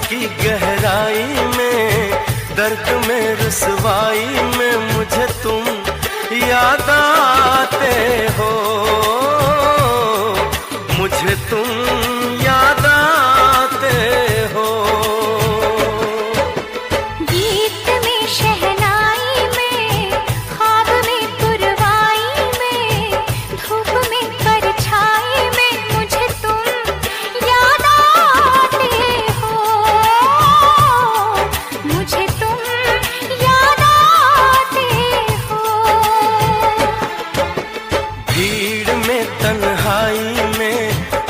की गहराई में, दर्द में रुसवाई में मुझे तुम याद आते हो, मुझे तुम याद आते हो। गीत में शहनाई में, ख्वाब में पुरवाई में, धूप में परछाई में मुझे तुम याद आते हो, मुझे तुम याद आते हो। भीड़ में तन्हाई में,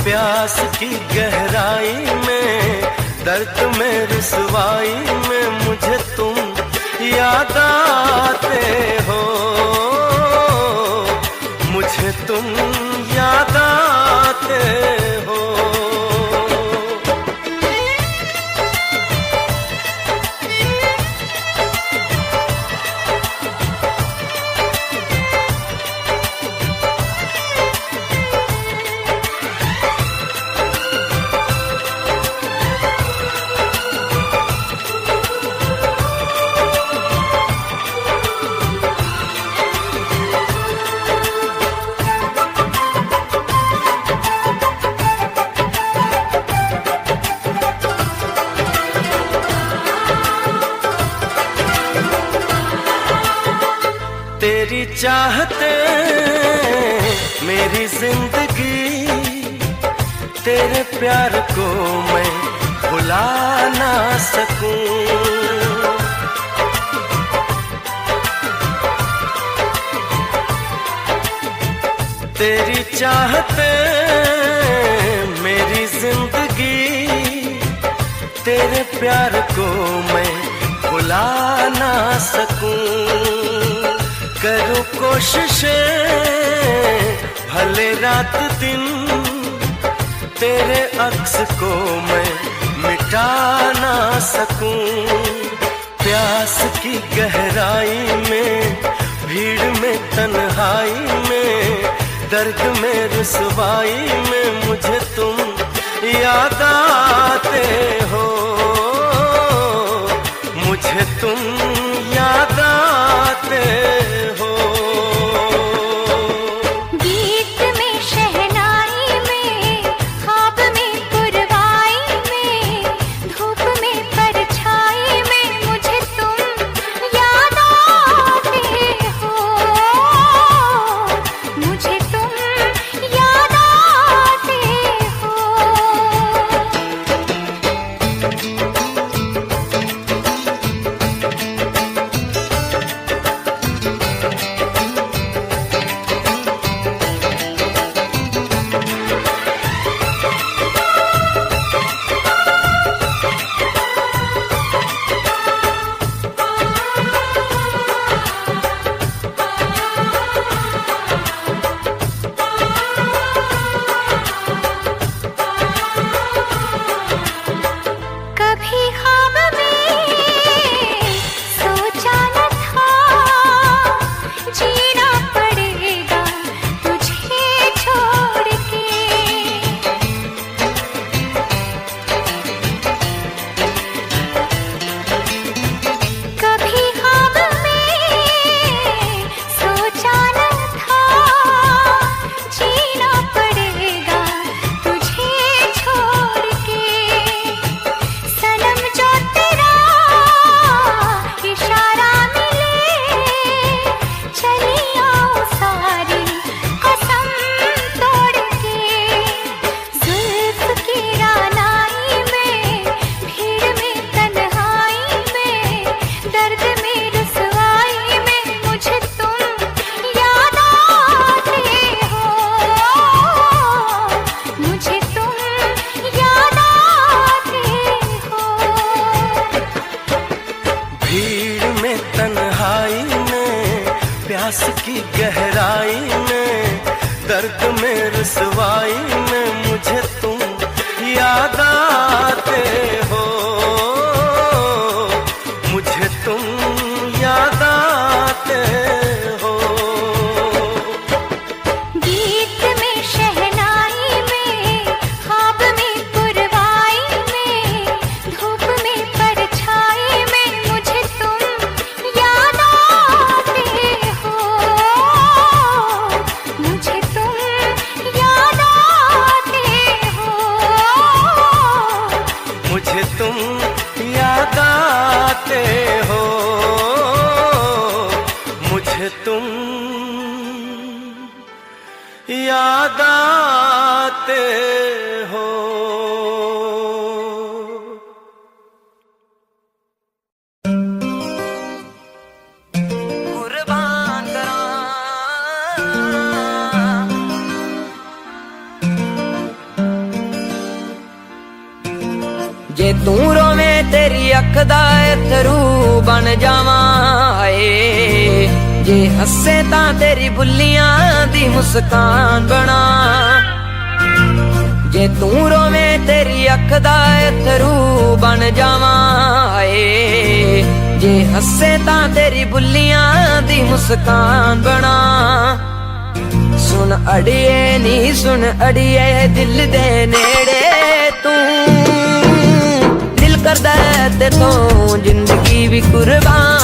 प्यास की गहराई में, दर्द में रुसवाई में मुझे तुम याद आते हो, मुझे तुम याद आते हो। तेरी चाहते मेरी जिंदगी, तेरे प्यार को मैं भुला ना सकूं। तेरी चाहते मेरी जिंदगी, तेरे प्यार को मैं भुला ना सकूं। करूं कोशिशें भले रात दिन, तेरे अक्स को मैं मिटा ना सकूं। प्यास की गहराई में, भीड़ में तन्हाई में, दर्द में रुसवाई में मुझे तुम याद आते हो, मुझे तुम याद आते हो। गीत में शहनाई में, ख्वाब में पुरवाई में, धूप में परछाई में मुझे तुम याद आते हो, मुझे तुम याद आते हो। कभी ख्वाब में सोचा न था, जीना पड़ेगा तुझे छोड़ के। कभी ख्वाब में सोचा न था, जीना पड़ेगा तुझे छोड़ के। सनम जो तेरा इशारा मिले, चली आओ सारी कसम तोड़ के। जुल्फ की रानाई में, भीड़ में तन्हाई में, दर्द में रुसवाई में मुझे तुम याद आते हो, मुझे तुम याद आते हो। भीड़ में तन्हाई में, प्यास की गहराई में, दर्द में रुसवाई में मुझे तुम याद आते हो, मुझे तुम याद आते हो। गीत में शहनाई में, ख्वाब में पुरवाई में, धूप मुझे तुम याद आते हो। कुर्बान जे तू रोवे तेरी अख दा अथरू बन जावां हाय, जे हसे तां तेरी बुल्लियां दी मुस्कान बना। जे तू रोवे तेरी अख दा अथरू बन जावां हाय, जे हसे तां तेरी बुल्लियां दी मुस्कान बना। सुन अड़िए नी सुन अड़िए दिल दे नेड़े तू, दिल करदा ते तू जिंदगी भी कुर्बान